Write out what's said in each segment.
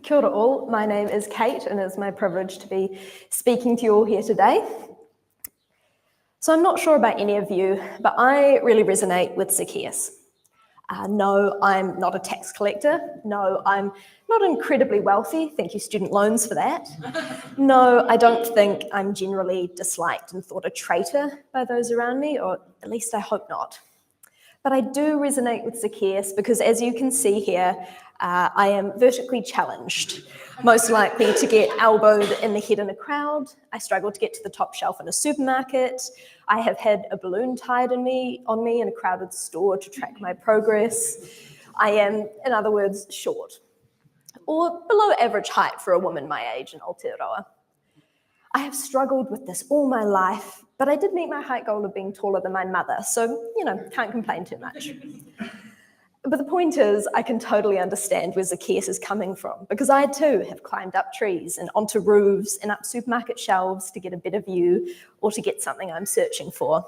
Kia ora all, my name is Kate and it's my privilege to be speaking to you all here today. So I'm not sure about any of you, but I really resonate with Zacchaeus. No, I'm not a tax collector. No, I'm not incredibly wealthy. Thank you, student loans, for that. No, I don't think I'm generally disliked and thought a traitor by those around me, or at least I hope not. But I do resonate with Zacchaeus because, as you can see here, I am vertically challenged, most likely to get elbowed in the head in a crowd. I struggle to get to the top shelf in a supermarket. I have had a balloon tied on me in a crowded store to track my progress. I am, in other words, short, or below average height for a woman my age in Aotearoa. I have struggled with this all my life, but I did meet my height goal of being taller than my mother, so, can't complain too much. But the point is, I can totally understand where Zacchaeus is coming from, because I too have climbed up trees and onto roofs and up supermarket shelves to get a better view or to get something I'm searching for.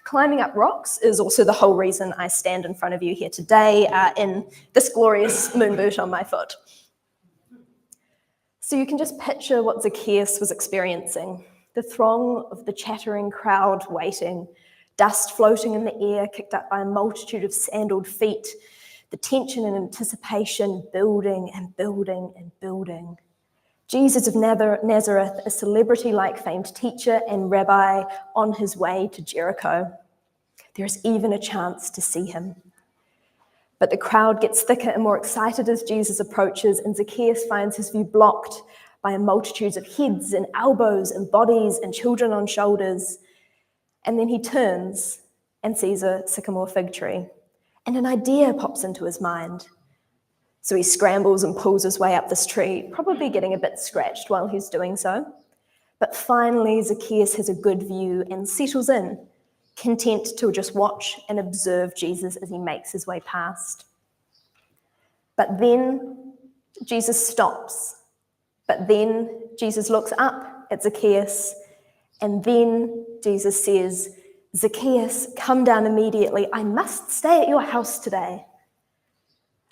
Climbing up rocks is also the whole reason I stand in front of you here today in this glorious moon boot on my foot. So you can just picture what Zacchaeus was experiencing. The throng of the chattering crowd waiting, dust floating in the air kicked up by a multitude of sandaled feet, the tension and anticipation building and building and building. Jesus of Nazareth, a celebrity-like famed teacher and rabbi on his way to Jericho. There is even a chance to see him. But the crowd gets thicker and more excited as Jesus approaches, and Zacchaeus finds his view blocked by a multitude of heads and elbows and bodies and children on shoulders. And then he turns and sees a sycamore fig tree, and an idea pops into his mind. So he scrambles and pulls his way up this tree, probably getting a bit scratched while he's doing so. But finally, Zacchaeus has a good view and settles in, content to just watch and observe Jesus as he makes his way past. But then Jesus stops. But then Jesus looks up at Zacchaeus, and then Jesus says, "Zacchaeus, come down immediately. I must stay at your house today."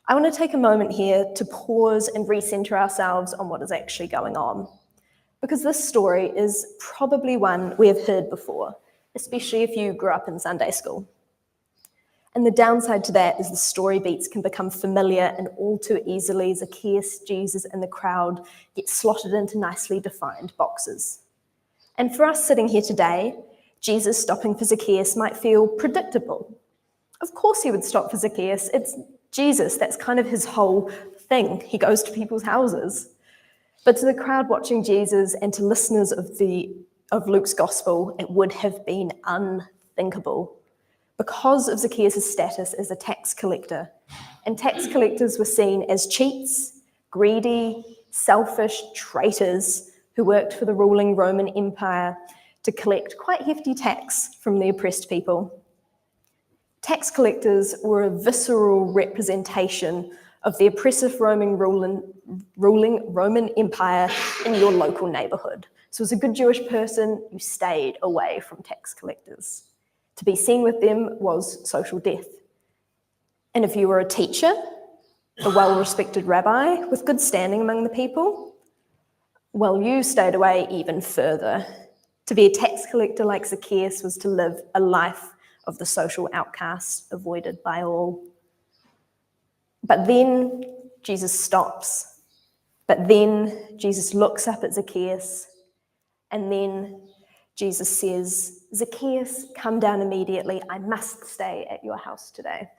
I want to take a moment here to pause and recenter ourselves on what is actually going on, because this story is probably one we have heard before, especially if you grew up in Sunday school. And the downside to that is the story beats can become familiar, and all too easily Zacchaeus, Jesus, and the crowd get slotted into nicely defined boxes. And for us sitting here today, Jesus stopping for Zacchaeus might feel predictable. Of course he would stop for Zacchaeus. It's Jesus, that's kind of his whole thing. He goes to people's houses. But to the crowd watching Jesus and to listeners of Luke's gospel, it would have been unthinkable because of Zacchaeus' status as a tax collector. And tax collectors were seen as cheats, greedy, selfish traitors who worked for the ruling Roman Empire to collect quite hefty tax from the oppressed people. Tax collectors were a visceral representation of the oppressive ruling Roman Empire in your local neighborhood. So as a good Jewish person, you stayed away from tax collectors. To be seen with them was social death. And if you were a teacher, a well-respected rabbi with good standing among the people, well, you stayed away even further. To be a tax collector like Zacchaeus was to live a life of the social outcast, avoided by all. But then Jesus stops. But then Jesus looks up at Zacchaeus, and then Jesus says, "Zacchaeus, come down immediately. I must stay at your house today."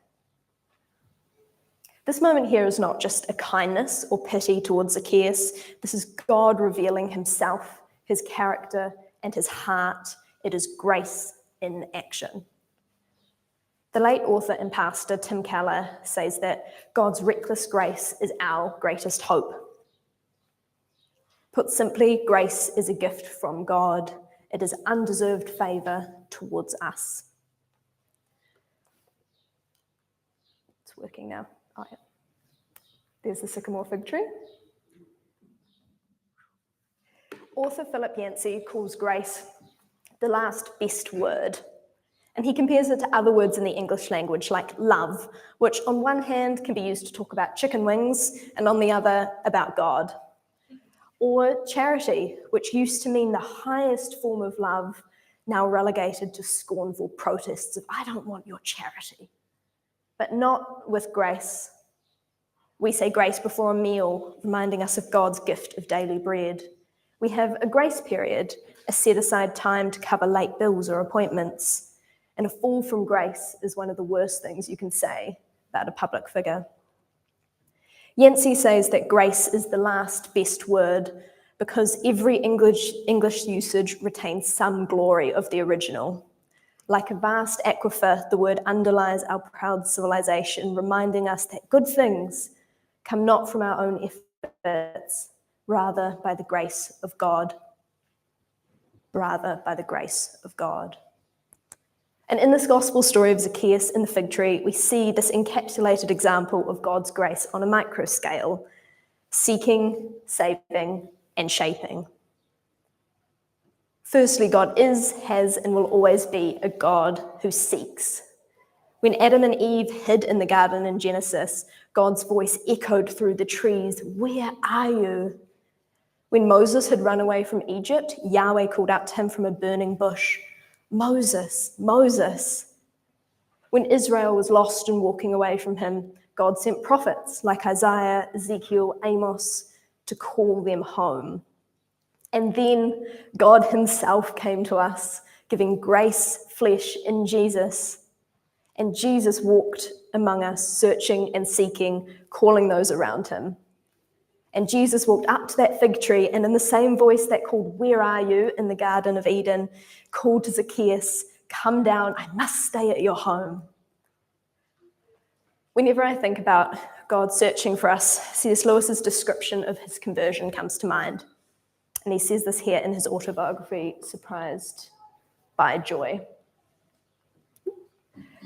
This moment here is not just a kindness or pity towards Zacchaeus. This is God revealing himself, his character, and his heart. It is grace in action. The late author and pastor Tim Keller says that God's reckless grace is our greatest hope. Put simply, grace is a gift from God. It is undeserved favour towards us. It's working now. Oh, yeah. There's the sycamore fig tree. Author Philip Yancey calls grace the last best word. And he compares it to other words in the English language, like love, which on one hand can be used to talk about chicken wings, and on the other, about God. Or charity, which used to mean the highest form of love, now relegated to scornful protests of, I don't want your charity. But not with grace. We say grace before a meal, reminding us of God's gift of daily bread. We have a grace period, a set-aside time to cover late bills or appointments. And a fall from grace is one of the worst things you can say about a public figure. Yancey says that grace is the last best word because every English usage retains some glory of the original. Like a vast aquifer, the word underlies our proud civilization, reminding us that good things come not from our own efforts, rather by the grace of God. Rather by the grace of God. And in this gospel story of Zacchaeus and the fig tree, we see this encapsulated example of God's grace on a micro scale, seeking, saving, and shaping. Firstly, God is, has, and will always be a God who seeks. When Adam and Eve hid in the garden in Genesis, God's voice echoed through the trees, "Where are you?" When Moses had run away from Egypt, Yahweh called out to him from a burning bush, "Moses, Moses." When Israel was lost and walking away from him, God sent prophets like Isaiah, Ezekiel, Amos to call them home. And then God himself came to us, giving grace, flesh in Jesus. And Jesus walked among us, searching and seeking, calling those around him. And Jesus walked up to that fig tree, and in the same voice that called, "Where are you?" in the Garden of Eden, called to Zacchaeus, "Come down, I must stay at your home." Whenever I think about God searching for us, C.S. Lewis's description of his conversion comes to mind. And he says this here in his autobiography, Surprised by Joy.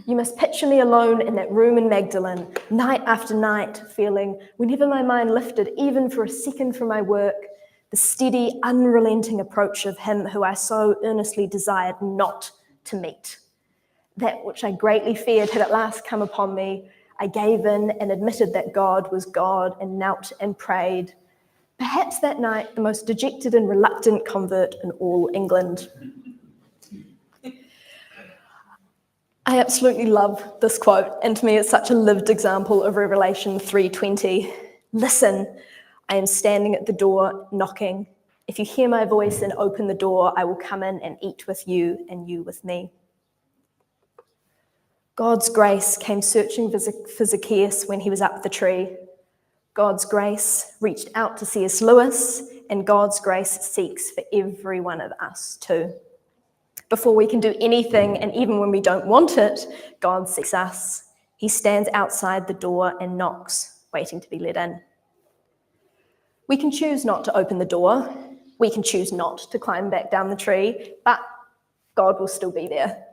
"You must picture me alone in that room in Magdalen, night after night, feeling, whenever my mind lifted, even for a second from my work, the steady, unrelenting approach of him who I so earnestly desired not to meet. That which I greatly feared had at last come upon me. I gave in and admitted that God was God and knelt and prayed. Perhaps that night, the most dejected and reluctant convert in all England." I absolutely love this quote, and to me it's such a lived example of Revelation 3:20. "Listen, I am standing at the door knocking. If you hear my voice and open the door, I will come in and eat with you and you with me." God's grace came searching for Zacchaeus when he was up the tree. God's grace reached out to C.S. Lewis, and God's grace seeks for every one of us too. Before we can do anything, and even when we don't want it, God seeks us. He stands outside the door and knocks, waiting to be let in. We can choose not to open the door. We can choose not to climb back down the tree, but God will still be there.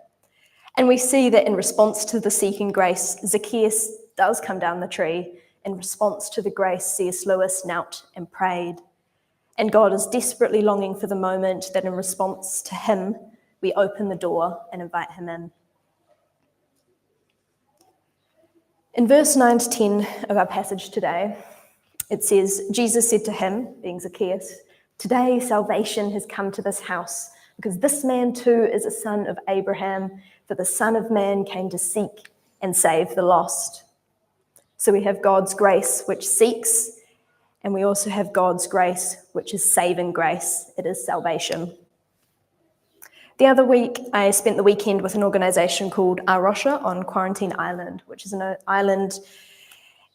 And we see that in response to the seeking grace, Zacchaeus does come down the tree. In response to the grace, C.S. Lewis knelt and prayed. And God is desperately longing for the moment that in response to him, we open the door and invite him in. In verse 9 to 10 of our passage today, it says, Jesus said to him, being Zacchaeus, "Today salvation has come to this house, because this man too is a son of Abraham, for the Son of Man came to seek and save the lost." So we have God's grace, which seeks, and we also have God's grace, which is saving grace. It is salvation. The other week, I spent the weekend with an organisation called Arosha on Quarantine Island, which is an island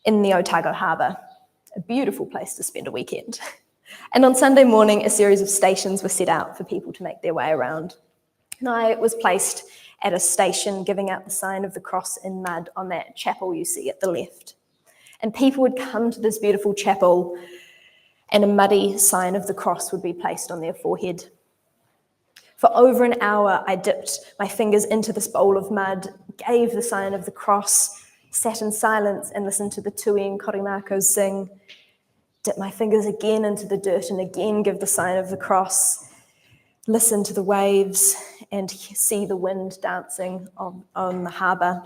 in the Otago Harbour. A beautiful place to spend a weekend. And on Sunday morning, a series of stations were set out for people to make their way around. And I was placed at a station giving out the sign of the cross in mud on that chapel you see at the left. And people would come to this beautiful chapel and a muddy sign of the cross would be placed on their forehead. For over an hour, I dipped my fingers into this bowl of mud, gave the sign of the cross, sat in silence and listened to the tui and korimakos sing, dip my fingers again into the dirt and again give the sign of the cross, listen to the waves and see the wind dancing on the harbour,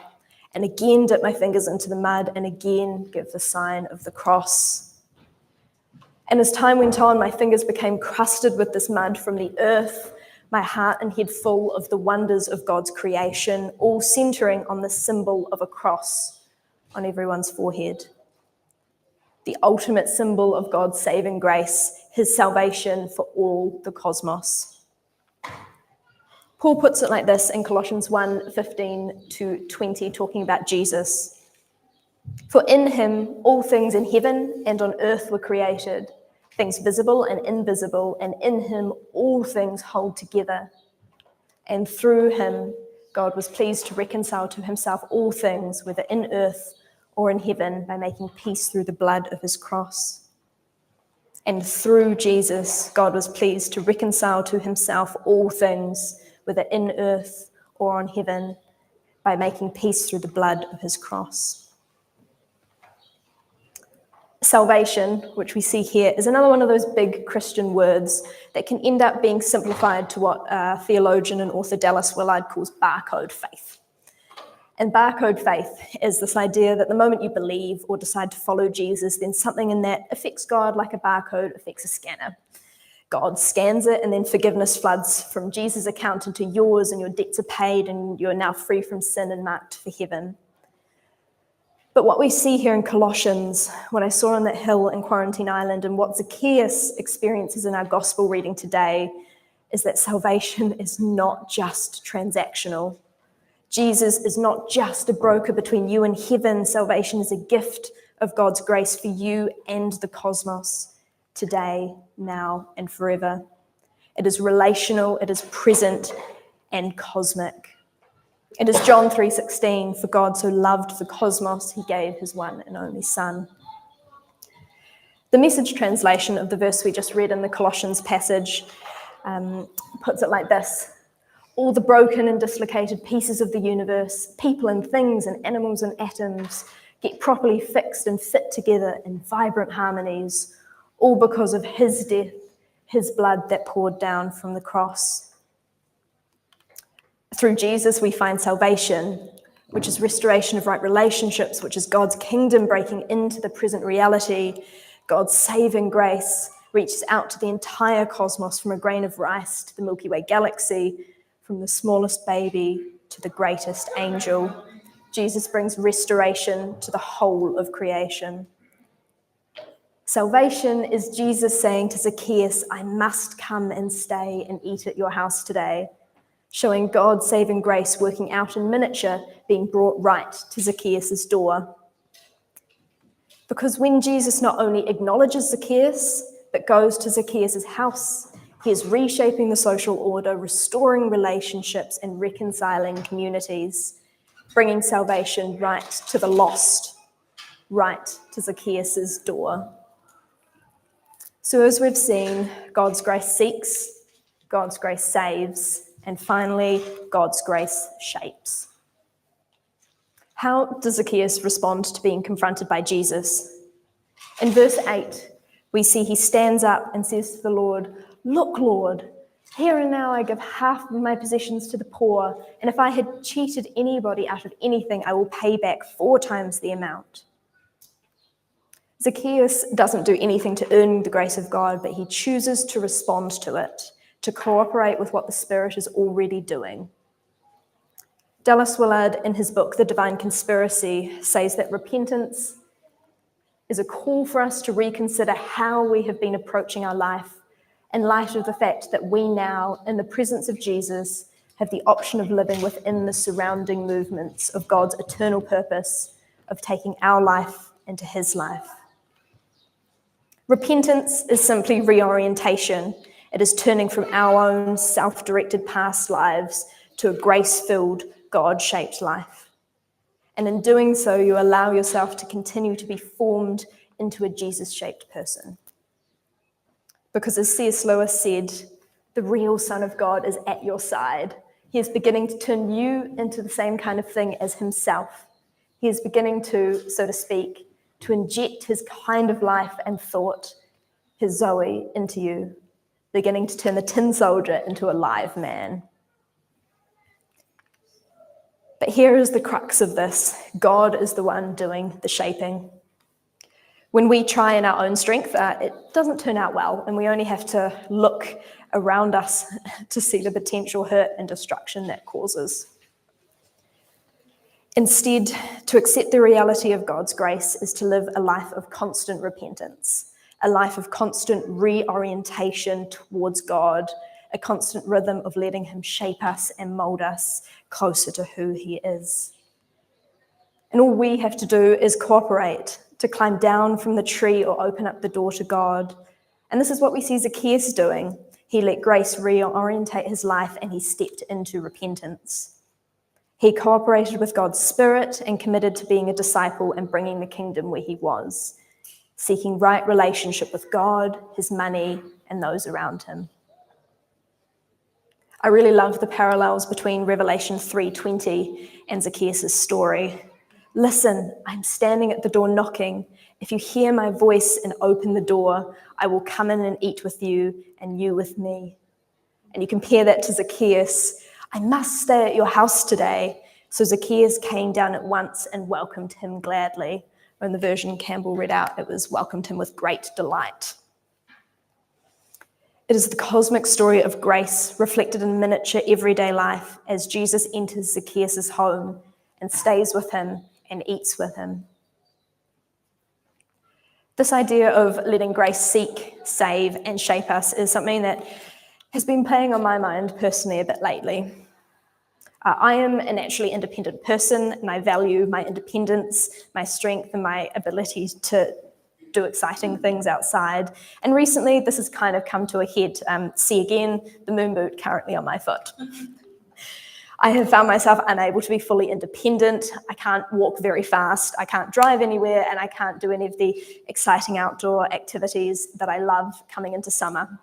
and again dip my fingers into the mud and again give the sign of the cross. And as time went on, my fingers became crusted with this mud from the earth, my heart and head full of the wonders of God's creation, all centering on the symbol of a cross on everyone's forehead. The ultimate symbol of God's saving grace, his salvation for all the cosmos. Paul puts it like this in Colossians 1:15-20, talking about Jesus. For in him all things in heaven and on earth were created, things visible and invisible, and in him all things hold together. And through him God was pleased to reconcile to himself all things, whether in earth or in heaven, by making peace through the blood of his cross. And through Jesus, God was pleased to reconcile to himself all things, whether in earth or on heaven, by making peace through the blood of his cross. Salvation, which we see here, is another one of those big Christian words that can end up being simplified to what theologian and author Dallas Willard calls barcode faith. And barcode faith is this idea that the moment you believe or decide to follow Jesus, then something in that affects God like a barcode affects a scanner. God scans it, and then forgiveness floods from Jesus' account into yours, and your debts are paid, and you're now free from sin and marked for heaven. But what we see here in Colossians, what I saw on that hill in Quarantine Island, and what Zacchaeus experiences in our gospel reading today, is that salvation is not just transactional. Jesus is not just a broker between you and heaven. Salvation is a gift of God's grace for you and the cosmos, today, now, and forever. It is relational, it is present, and cosmic. It is John 3:16, for God so loved the cosmos, he gave his one and only Son. The Message translation of the verse we just read in the Colossians passage puts it like this: all the broken and dislocated pieces of the universe, people and things and animals and atoms, get properly fixed and fit together in vibrant harmonies, all because of his death, his blood that poured down from the cross. Through Jesus, we find salvation, which is restoration of right relationships, which is God's kingdom breaking into the present reality. God's saving grace reaches out to the entire cosmos, from a grain of rice to the Milky Way galaxy, from the smallest baby to the greatest angel. Jesus brings restoration to the whole of creation. Salvation is Jesus saying to Zacchaeus, I must come and stay and eat at your house today, showing God's saving grace working out in miniature, being brought right to Zacchaeus' door. Because when Jesus not only acknowledges Zacchaeus, but goes to Zacchaeus' house, he is reshaping the social order, restoring relationships, and reconciling communities, bringing salvation right to the lost, right to Zacchaeus' door. So as we've seen, God's grace seeks, God's grace saves, and finally, God's grace shapes. How does Zacchaeus respond to being confronted by Jesus? In verse 8, we see he stands up and says to the Lord, Look, Lord, here and now I give half of my possessions to the poor, and if I had cheated anybody out of anything, I will pay back 4 times the amount. Zacchaeus doesn't do anything to earn the grace of God, but he chooses to respond to it, to cooperate with what the Spirit is already doing. Dallas Willard, in his book, The Divine Conspiracy, says that repentance is a call for us to reconsider how we have been approaching our life in light of the fact that we now, in the presence of Jesus, have the option of living within the surrounding movements of God's eternal purpose of taking our life into his life. Repentance is simply reorientation. It is turning from our own self-directed past lives to a grace-filled, God-shaped life. And in doing so, you allow yourself to continue to be formed into a Jesus-shaped person. Because as C.S. Lewis said, the real Son of God is at your side. He is beginning to turn you into the same kind of thing as himself. He is beginning to, so to speak, to inject his kind of life and thought, his Zoe, into you, beginning to turn the tin soldier into a live man. But here is the crux of this. God is the one doing the shaping. When we try in our own strength, it doesn't turn out well, and we only have to look around us to see the potential hurt and destruction that causes. Instead, to accept the reality of God's grace is to live a life of constant repentance, a life of constant reorientation towards God, a constant rhythm of letting him shape us and mold us closer to who he is. And all we have to do is cooperate to climb down from the tree or open up the door to God. And this is what we see Zacchaeus doing. He let grace reorientate his life and he stepped into repentance. He cooperated with God's Spirit and committed to being a disciple and bringing the kingdom where he was, seeking right relationship with God, his money, and those around him. I really love the parallels between Revelation 3:20 and Zacchaeus' story. Listen, I'm standing at the door knocking. If you hear my voice and open the door, I will come in and eat with you and you with me. And you compare that to Zacchaeus. I must stay at your house today. So Zacchaeus came down at once and welcomed him gladly. Or in the version Campbell read out, it was welcomed him with great delight. It is the cosmic story of grace reflected in miniature everyday life as Jesus enters Zacchaeus' home and stays with him and eats with him. This idea of letting grace seek, save, and shape us is something that has been playing on my mind personally a bit lately. I am a naturally independent person, and I value my independence, my strength, and my ability to do exciting things outside. And recently, this has kind of come to a head. See again, the moon boot currently on my foot. I have found myself unable to be fully independent. I can't walk very fast, I can't drive anywhere, and I can't do any of the exciting outdoor activities that I love coming into summer.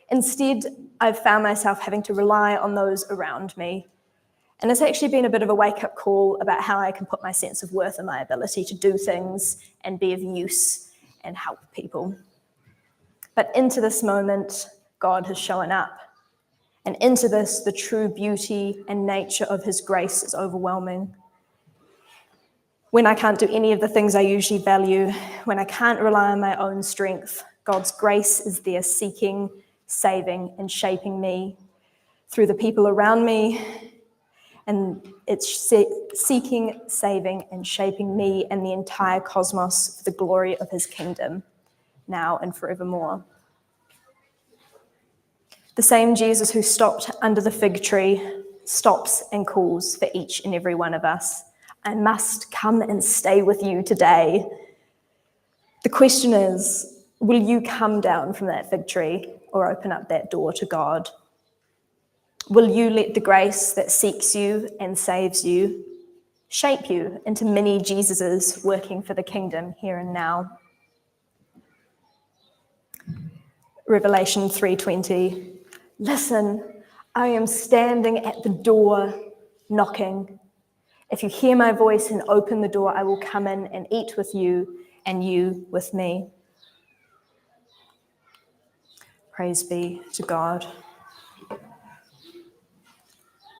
Instead, I've found myself having to rely on those around me. And it's actually been a bit of a wake-up call about how I can put my sense of worth in my ability to do things and be of use and help people. But into this moment, God has shown up. And into this, the true beauty and nature of his grace is overwhelming. When I can't do any of the things I usually value, when I can't rely on my own strength, God's grace is there seeking, saving, and shaping me through the people around me. And it's seeking, saving, and shaping me and the entire cosmos for the glory of his kingdom, now and forevermore. The same Jesus who stopped under the fig tree stops and calls for each and every one of us. I must come and stay with you today. The question is, will you come down from that fig tree or open up that door to God? Will you let the grace that seeks you and saves you shape you into many Jesuses working for the kingdom here and now? Revelation 3:20. Listen, I am standing at the door knocking. If you hear my voice and open the door, I will come in and eat with you and you with me. Praise be to God.